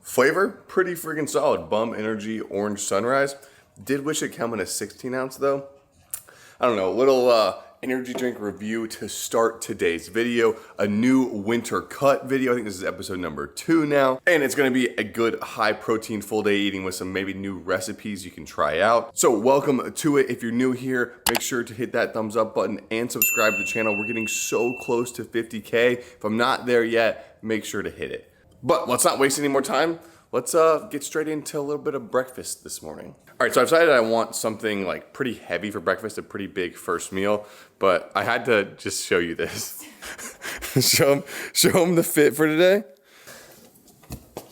Flavor, pretty freaking solid. Bum Energy Orange Sunrise. Did wish it come in a 16 ounce though. I don't know, a little energy drink review to start today's video. A new winter cut video. I think this is episode number 2 now. And it's gonna be a good high protein full day eating with some maybe new recipes you can try out. So welcome to it. If you're new here, make sure to hit that thumbs up button and subscribe to the channel. We're getting so close to 50K. If I'm not there yet, make sure to hit it. But let's not waste any more time. Let's get straight into a little bit of breakfast this morning. All right, so I've decided I want something like pretty heavy for breakfast, a pretty big first meal, but I had to just show you this. show them the fit for today.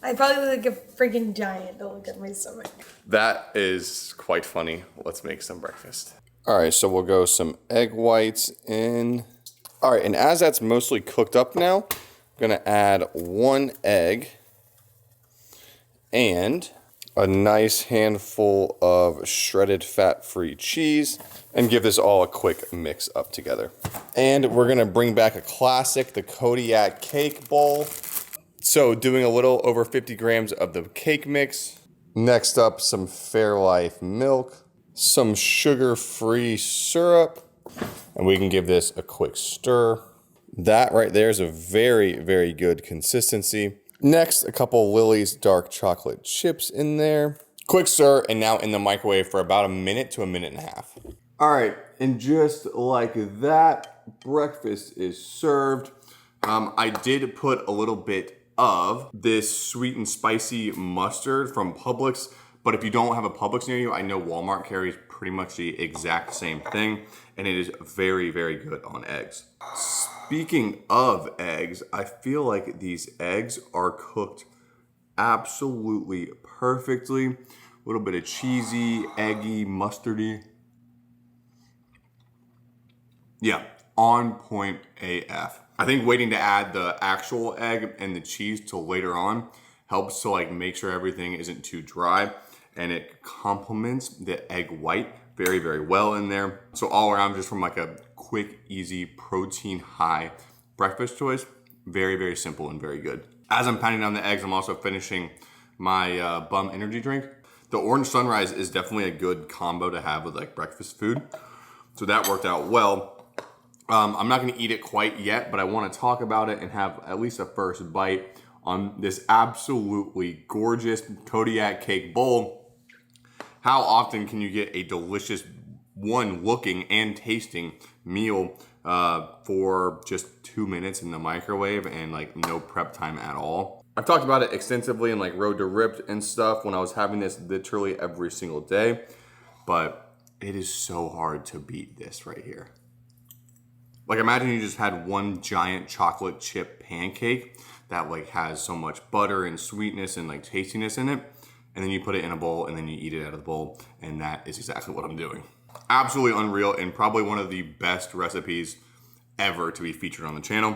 I probably look like a freaking giant to look at my stomach. That is quite funny. Let's make some breakfast. All right, so we'll go some egg whites in. All right, and as that's mostly cooked up now, I'm gonna add 1 egg and a nice handful of shredded fat-free cheese and give this all a quick mix up together. And we're gonna bring back a classic, the Kodiak cake bowl. So doing a little over 50 grams of the cake mix. Next up, some Fairlife milk, some sugar-free syrup, and we can give this a quick stir. That right there is a very, very good consistency. Next, a couple Lily's dark chocolate chips in there. Quick stir, and now in the microwave for about 1 minute to 1.5 minutes. All right, and just like that, breakfast is served. I did put a little bit of this sweet and spicy mustard from Publix, but if you don't have a Publix near you, I know Walmart carries pretty much the exact same thing, and it is very, very good on eggs. Speaking of eggs, I feel like these eggs are cooked absolutely perfectly. A little bit of cheesy, eggy, mustardy. Yeah, on point AF. I think waiting to add the actual egg and the cheese till later on helps to like make sure everything isn't too dry, and it complements the egg white very, very well in there. So all around, just from like a quick, easy, protein high breakfast choice, very, very simple and very good. As I'm pounding down the eggs, I'm also finishing my Bum energy drink. The Orange Sunrise is definitely a good combo to have with like breakfast food. So that worked out well. I'm not gonna eat it quite yet, but I wanna talk about it and have at least a first bite on this absolutely gorgeous Kodiak cake bowl. How often can you get a delicious one looking and tasting meal for just 2 minutes in the microwave and like no prep time at all? I've talked about it extensively in like Road to Ripped and stuff when I was having this literally every single day, but it is so hard to beat this right here. Like imagine you just had one giant chocolate chip pancake that like has so much butter and sweetness and like tastiness in it, and then you put it in a bowl and then you eat it out of the bowl, and that is exactly what I'm doing. Absolutely unreal, and probably one of the best recipes ever to be featured on the channel.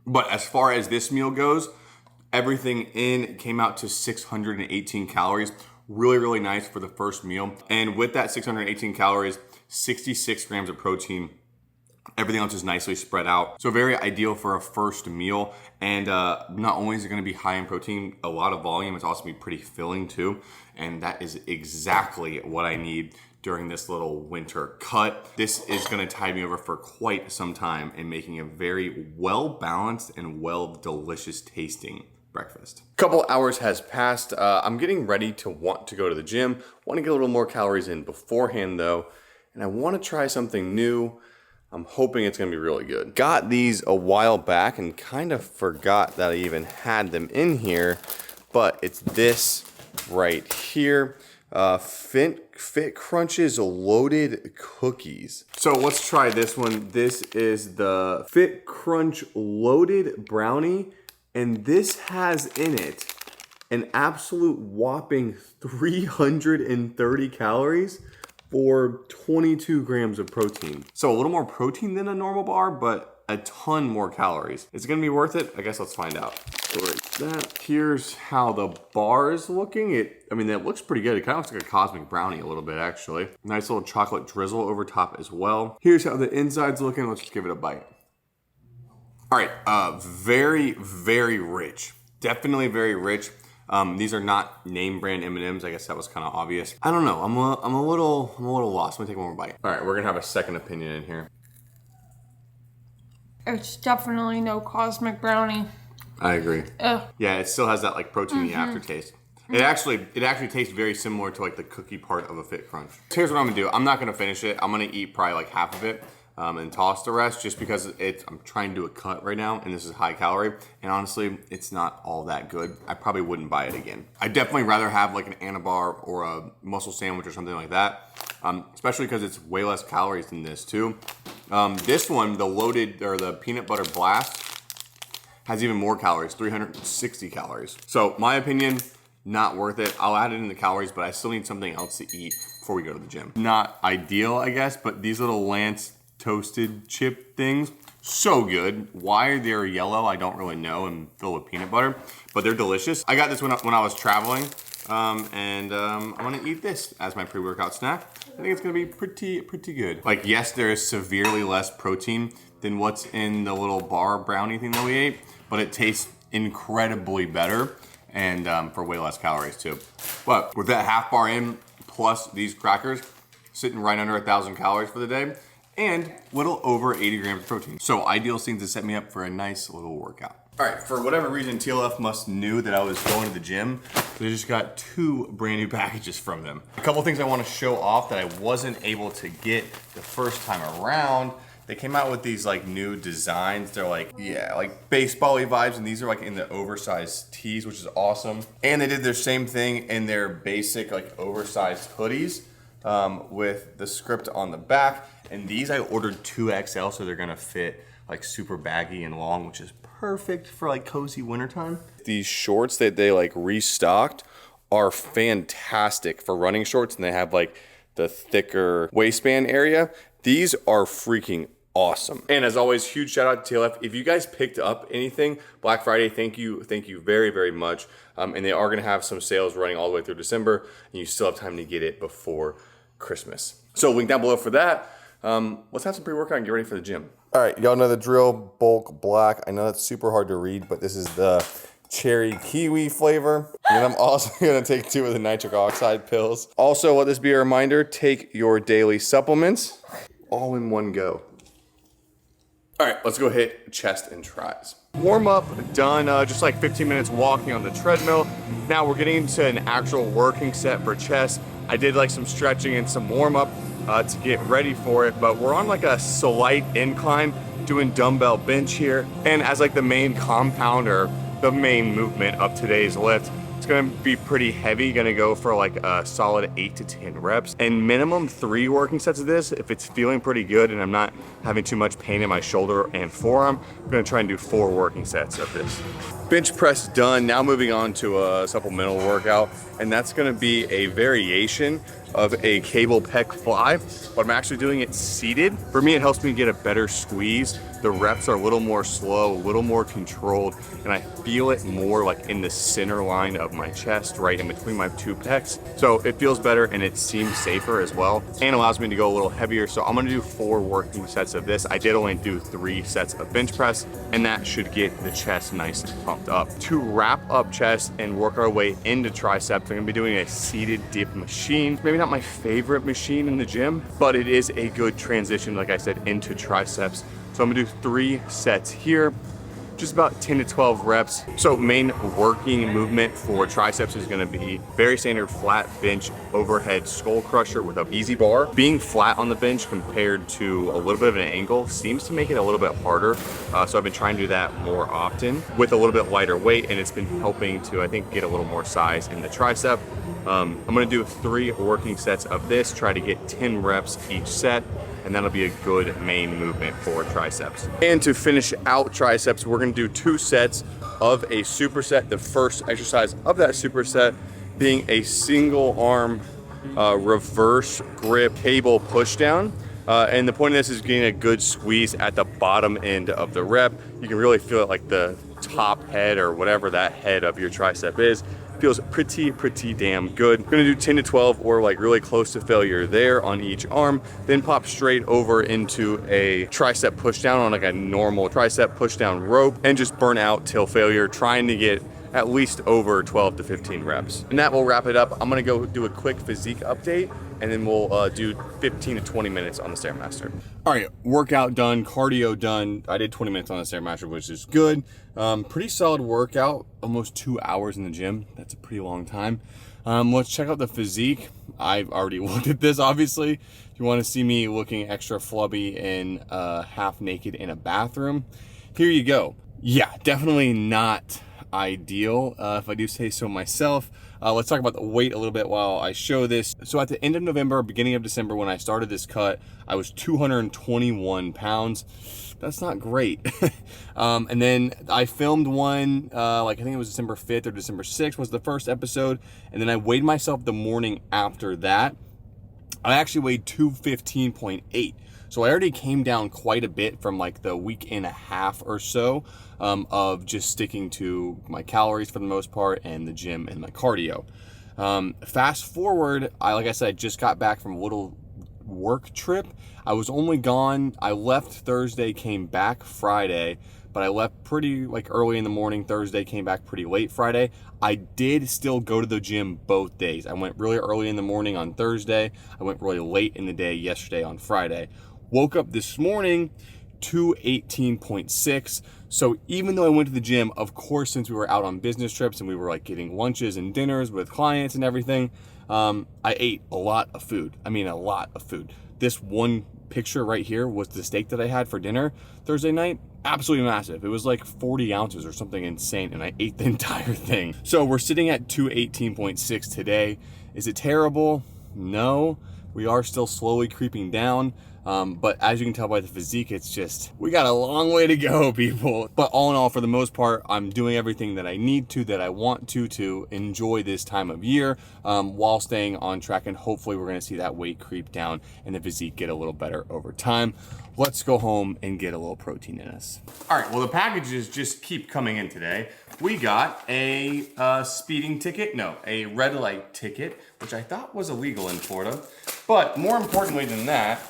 But as far as this meal goes, everything in came out to 618 calories. Really, really nice for the first meal. And with that 618 calories, 66 grams of protein. Everything else is nicely spread out. So very ideal for a first meal. And not only is it gonna be high in protein, a lot of volume, it's also gonna be pretty filling too. And that is exactly what I need during this little winter cut. This is gonna tide me over for quite some time in making a very well-balanced and delicious tasting breakfast. Couple hours has passed. I'm getting ready to want to go to the gym. Want to get a little more calories in beforehand though. And I wanna try something new. I'm hoping it's gonna be really good. Got these a while back and kind of forgot that I even had them in here, but it's this right here. Fit Crunches loaded cookies. So let's try this one. This is the Fit Crunch loaded brownie, and this has in it an absolute whopping 330 calories. For 22 grams of protein. So a little more protein than a normal bar, but a ton more calories. Is it gonna be worth it? I guess let's find out. So here's how the bar is looking. It looks pretty good. It kind of looks like a cosmic brownie a little bit actually. Nice little chocolate drizzle over top as well. Here's how the inside's looking. Let's just give it a bite. All right, very, very rich. Definitely very rich. These are not name brand M&Ms. I guess that was kind of obvious. I don't know. I'm a little lost. Let me take one more bite. All right, we're gonna have a second opinion in here. It's definitely no cosmic brownie. I agree. Ugh. Yeah, it still has that like proteiny aftertaste. It actually tastes very similar to like the cookie part of a Fit Crunch. Here's what I'm gonna do. I'm not gonna finish it. I'm gonna eat probably like half of it and toss the rest just because I'm trying to do a cut right now and this is high calorie. And honestly, it's not all that good. I probably wouldn't buy it again. I'd definitely rather have like an Anabar or a muscle sandwich or something like that. Especially because it's way less calories than this too. This one, the loaded or the peanut butter blast, has even more calories, 360 calories. So my opinion, not worth it. I'll add it in the calories, but I still need something else to eat before we go to the gym. Not ideal, I guess, but these little Lance toasted chip things, so good. Why they're yellow, I don't really know, and filled with peanut butter, but they're delicious. I got this when I was traveling, and I'm gonna eat this as my pre-workout snack. I think it's gonna be pretty good. Like, yes, there is severely less protein than what's in the little bar brownie thing that we ate, but it tastes incredibly better and for way less calories too. But with that half bar in, plus these crackers, sitting right under 1,000 calories for the day, and little over 80 grams of protein. So ideal things to set me up for a nice little workout. All right, for whatever reason, TLF must knew that I was going to the gym. So I just got 2 brand new packages from them. A couple things I wanna show off that I wasn't able to get the first time around. They came out with these like new designs. They're like, yeah, like baseball-y vibes, and these are like in the oversized tees, which is awesome. And they did their same thing in their basic like oversized hoodies with the script on the back. And these I ordered 2XL, so they're gonna fit like super baggy and long, which is perfect for like cozy wintertime. These shorts that they like restocked are fantastic for running shorts, and they have like the thicker waistband area. These are freaking awesome. And as always, huge shout out to TLF. If you guys picked up anything Black Friday, thank you very, very much. And they are gonna have some sales running all the way through December, and you still have time to get it before Christmas. So link down below for that. Let's have some pre-workout and get ready for the gym. All right, y'all know the drill, bulk black. I know that's super hard to read, but this is the cherry kiwi flavor. And then I'm also gonna take 2 of the nitric oxide pills. Also, let this be a reminder, take your daily supplements all in one go. All right, let's go hit chest and tris. Warm up done, just like 15 minutes walking on the treadmill. Now we're getting into an actual working set for chest. I did like some stretching and some warm up to get ready for it, but we're on like a slight incline doing dumbbell bench here. And as like the main compound or the main movement of today's lift, it's gonna be pretty heavy, gonna go for like a solid 8 to 10 reps and minimum 3 working sets of this. If it's feeling pretty good and I'm not having too much pain in my shoulder and forearm, I'm gonna try and do 4 working sets of this. Bench press done, now moving on to a supplemental workout, and that's gonna be a variation of a cable pec fly, but I'm actually doing it seated. For me, it helps me get a better squeeze. The reps are a little more slow, a little more controlled, and I feel it more like in the center line of my chest, right in between my 2 pecs. So it feels better and it seems safer as well, and allows me to go a little heavier. So I'm gonna do 4 working sets of this. I did only do 3 sets of bench press, and that should get the chest nice and pumped up. To wrap up chest and work our way into triceps, I'm gonna be doing a seated dip machine. Maybe not my favorite machine in the gym, but it is a good transition, like I said, into triceps. So I'm gonna do 3 sets here, just about 10 to 12 reps. So main working movement for triceps is gonna be very standard flat bench overhead skull crusher with a easy bar. Being flat on the bench compared to a little bit of an angle seems to make it a little bit harder. So I've been trying to do that more often with a little bit lighter weight, and it's been helping to, I think, get a little more size in the tricep. I'm gonna do 3 working sets of this, try to get 10 reps each set, and that'll be a good main movement for triceps. And to finish out triceps, we're gonna do 2 sets of a superset. The first exercise of that superset being a single arm reverse grip cable push down. And the point of this is getting a good squeeze at the bottom end of the rep. You can really feel it like the top head or whatever that head of your tricep is. Feels pretty damn good. I'm gonna do 10 to 12 or like really close to failure there on each arm, then pop straight over into a tricep push down on like a normal tricep push down rope and just burn out till failure, trying to get at least over 12 to 15 reps. And that will wrap it up. I'm gonna go do a quick physique update, and then we'll do 15 to 20 minutes on the Stairmaster. All right, workout done, cardio done. I did 20 minutes on the Stairmaster, which is good. Pretty solid workout, almost 2 hours in the gym. That's a pretty long time. Let's check out the physique. I've already looked at this, obviously. If you want to see me looking extra flubby and half naked in a bathroom, here you go. Yeah, definitely not ideal, if I do say so myself. Let's talk about the weight a little bit while I show this. So at the end of November, beginning of December, when I started this cut, I was 221 pounds. That's not great. And then I filmed one, like I think it was December 5th or December 6th was the first episode. And then I weighed myself the morning after that. I actually weighed 215.8. So I already came down quite a bit from like the week and a half or so of just sticking to my calories for the most part and the gym and my cardio. Fast forward, like I said, I just got back from a little work trip. I was only gone, I left Thursday, came back Friday, but I left pretty like early in the morning Thursday, came back pretty late Friday. I did still go to the gym both days. I went really early in the morning on Thursday. I went really late in the day yesterday on Friday. Woke up this morning, 218.6. So even though I went to the gym, of course, since we were out on business trips and we were like getting lunches and dinners with clients and everything, I ate a lot of food. I mean, a lot of food. This one picture right here was the steak that I had for dinner Thursday night. Absolutely massive. It was like 40 ounces or something insane, and I ate the entire thing. So we're sitting at 218.6 today. Is it terrible? No. We are still slowly creeping down. But as you can tell by the physique, it's just, we got a long way to go, people. But all in all, for the most part, I'm doing everything that I need to, that I want to enjoy this time of year, while staying on track. And hopefully we're gonna see that weight creep down and the physique get a little better over time. Let's go home and get a little protein in us. All right, well, the packages just keep coming in today. We got a speeding ticket, no, a red light ticket, which I thought was illegal in Florida. But more importantly than that,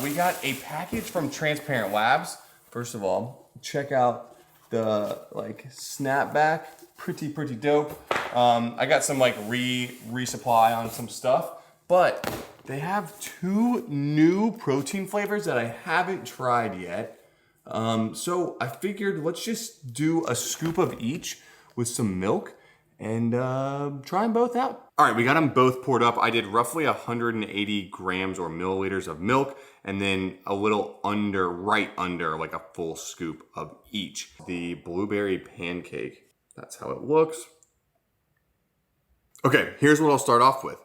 we got a package from Transparent Labs. First of all, check out the like snapback, pretty dope. I got some like resupply on some stuff, but they have 2 new protein flavors that I haven't tried yet. So I figured let's just do a scoop of each with some milk and try them both out. All right, we got them both poured up. I did roughly 180 grams or milliliters of milk, and then a little under, right under like a full scoop of each. The blueberry pancake, that's how it looks. Okay, here's what I'll start off with.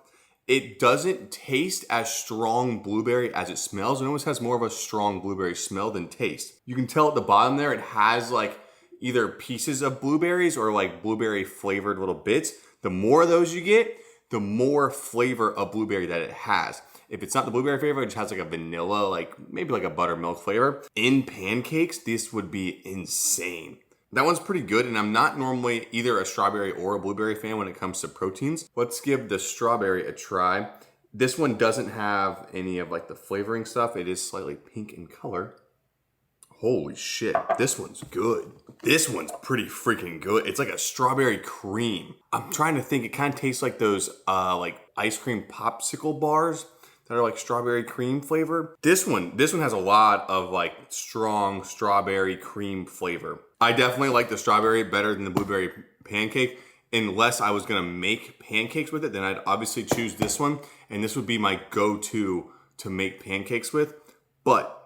It doesn't taste as strong blueberry as it smells. It almost has more of a strong blueberry smell than taste. You can tell at the bottom there, it has like either pieces of blueberries or like blueberry flavored little bits. The more of those you get, the more flavor of blueberry that it has. If it's not the blueberry flavor, it just has like a vanilla, like maybe like a buttermilk flavor. In pancakes, this would be insane. That one's pretty good, and I'm not normally either a strawberry or a blueberry fan when it comes to proteins. Let's give the strawberry a try. This one doesn't have any of like the flavoring stuff. It is slightly pink in color. Holy shit, this one's good. This one's pretty freaking good. It's like a strawberry cream. I'm trying to think, it kind of tastes like those like ice cream popsicle bars that are like strawberry cream flavor. This one has a lot of like strong strawberry cream flavor. I definitely like the strawberry better than the blueberry pancake. Unless I was gonna make pancakes with it, then I'd obviously choose this one. And this would be my go-to to make pancakes with. But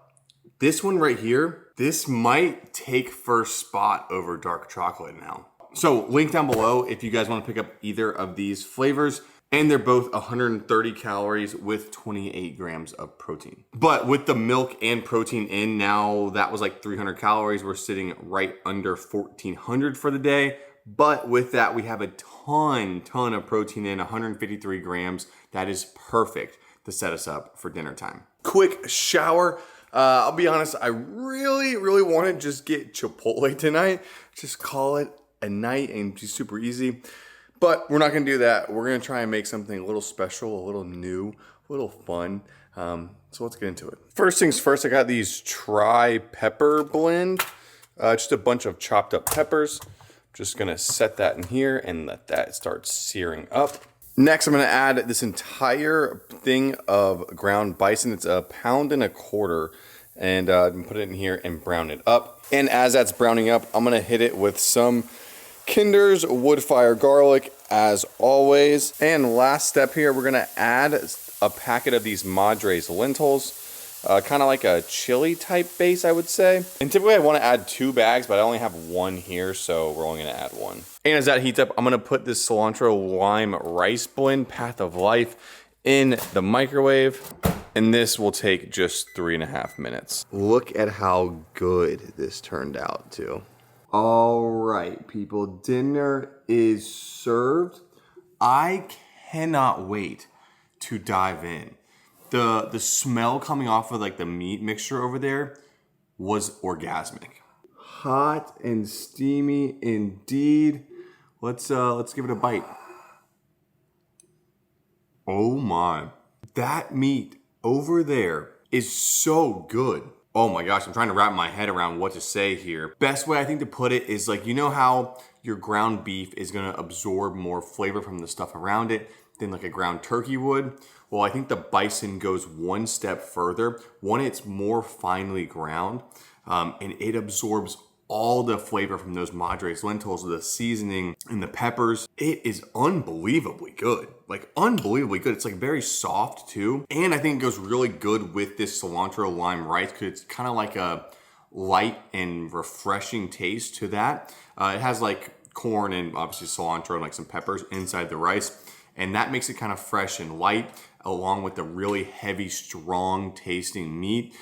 this one right here, this might take first spot over dark chocolate now. So link down below if you guys wanna pick up either of these flavors. And they're both 130 calories with 28 grams of protein. But with the milk and protein in, now that was like 300 calories. We're sitting right under 1,400 for the day. But with that, we have a ton of protein in, 153 grams. That is perfect to set us up for dinner time. Quick shower. I'll be honest, I really want to just get Chipotle tonight. Just call it a night and be super easy. But we're not gonna do that. We're gonna try and make something a little special, a little new, a little fun. So let's get into it. First things first, I got these tri-pepper blend. Just a bunch of chopped up peppers. Just gonna set that in here and let that start searing up. Next, I'm gonna add this entire thing of ground bison. It's 1.25 pounds, and put it in here and brown it up. And as that's browning up, I'm gonna hit it with some Kinder's wood fire garlic as always. And last step here, we're gonna add a packet of these Madres lentils. Kind of like a chili type base, I would say. And typically I want to add 2 bags, but I only have 1 here, so we're only going to add 1. And as that heats up, I'm going to put this cilantro lime rice blend, Path of Life, in the microwave. And this will take just 3.5 minutes. Look at how good this turned out too. All right, people, dinner is served. I cannot wait to dive in. The smell coming off of like the meat mixture over there was orgasmic. Hot and steamy indeed. Let's give it a bite. Oh my. That meat over there is so good. Oh my gosh, I'm trying to wrap my head around what to say here. Best way I think to put it is like, you know how your ground beef is gonna absorb more flavor from the stuff around it than like a ground turkey would? Well, I think the bison goes one step further. One, it's more finely ground, and it absorbs all the flavor from those Madres lentils, the seasoning and the peppers. It is unbelievably good, like unbelievably good. It's like very soft too. And I think it goes really good with this cilantro lime rice because it's kind of like a light and refreshing taste to that. It has like corn and obviously cilantro and like some peppers inside the rice. And that makes it kind of fresh and light along with the really heavy, strong tasting meat.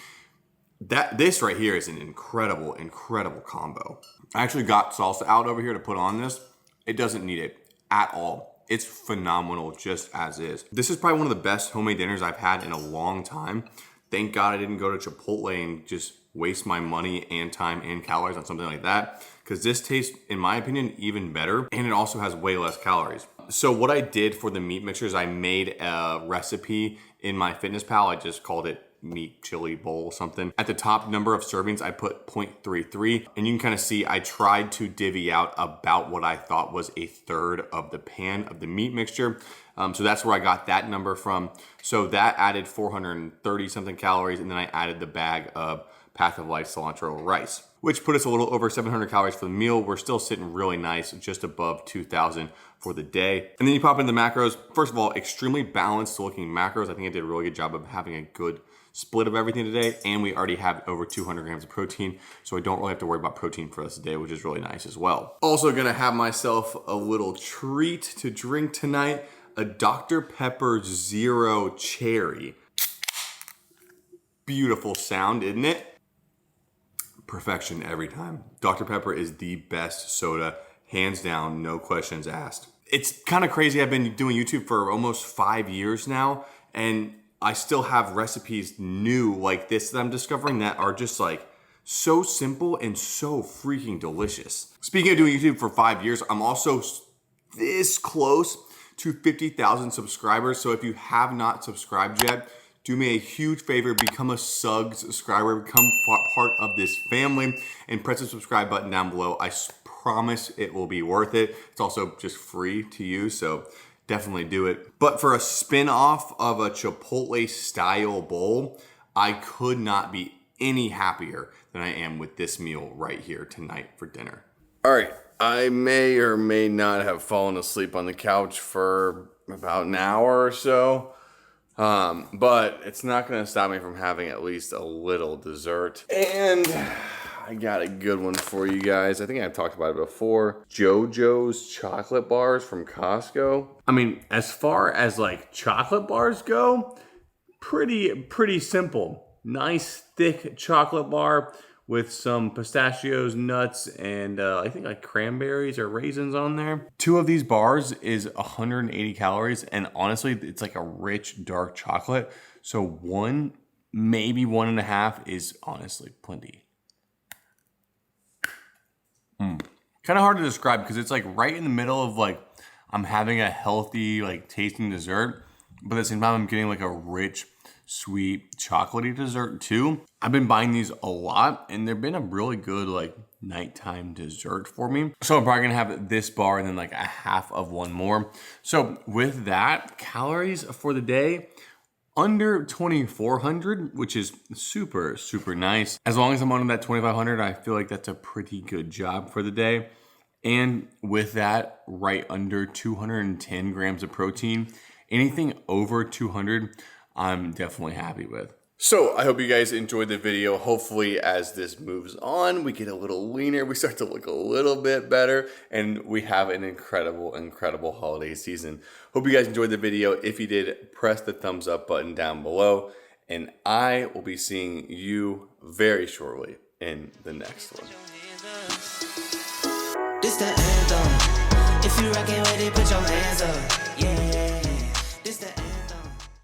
This right here is an incredible, incredible combo. I actually got salsa out over here to put on this. It doesn't need it at all. It's phenomenal just as is. This is probably one of the best homemade dinners I've had in a long time. Thank God I didn't go to Chipotle and just waste my money and time and calories on something like that. Because this tastes, in my opinion, even better. And it also has way less calories. So what I did for the meat mixtures, I made a recipe in my fitness pal. I just called it meat chili bowl something. At the top number of servings, I put 0.33. And you can kind of see I tried to divvy out about what I thought was 1/3 of the pan of the meat mixture. So that's where I got that number from. So that added 430 something calories. And then I added the bag of Path of Life cilantro rice, which put us a little over 700 calories for the meal. We're still sitting really nice, just above 2,000 for the day. And then you pop in the macros. First of all, extremely balanced looking macros. I think I did a really good job of having a good split of everything today. And we already have over 200 grams of protein. So I don't really have to worry about protein for us today, which is really nice as well. Also gonna have myself a little treat to drink tonight. A Dr. Pepper Zero Cherry. Beautiful sound, isn't it? Perfection every time. Dr. Pepper is the best soda, hands down, no questions asked. It's kind of crazy. I've been doing YouTube for almost 5 years now, and I still have recipes new like this that I'm discovering that are just like so simple and so freaking delicious. Speaking of doing YouTube for 5 years, I'm also this close to 50,000 subscribers. So if you have not subscribed yet, do me a huge favor, become a Suggs subscriber, become part of this family, and press the subscribe button down below. I promise it will be worth it. It's also just free to you, so definitely do it. But for a spin-off of a Chipotle style bowl, I could not be any happier than I am with this meal right here tonight for dinner. All right, I may or may not have fallen asleep on the couch for about an hour or so. But it's not going to stop me from having at least a little dessert. And I got a good one for you guys. I think I've talked about it before. JoJo's chocolate bars from Costco. I mean, as far as like chocolate bars go, pretty simple. Nice thick chocolate bar with some pistachios, nuts, and I think like cranberries or raisins on there. 2 of these bars is 180 calories, and honestly, it's like a rich, dark chocolate. So 1, maybe 1.5 is honestly plenty. Kind of hard to describe because it's like right in the middle of like, I'm having a healthy, like tasting dessert, but at the same time, I'm getting like a rich, sweet, chocolatey dessert too. I've been buying these a lot, and they've been a really good like nighttime dessert for me. So I'm probably gonna have this bar and then like a half of one more. So with that, calories for the day, under 2,400, which is super, super nice. As long as I'm under that 2,500, I feel like that's a pretty good job for the day. And with that, right under 210 grams of protein, anything over 200, I'm definitely happy with. So I hope you guys enjoyed the video. Hopefully as this moves on, we get a little leaner, we start to look a little bit better, and we have an incredible, incredible holiday season. Hope you guys enjoyed the video. If you did, press the thumbs up button down below, and I will be seeing you very shortly in the next one. This the anthem. If you rockin' with it, put your hands up. Yeah.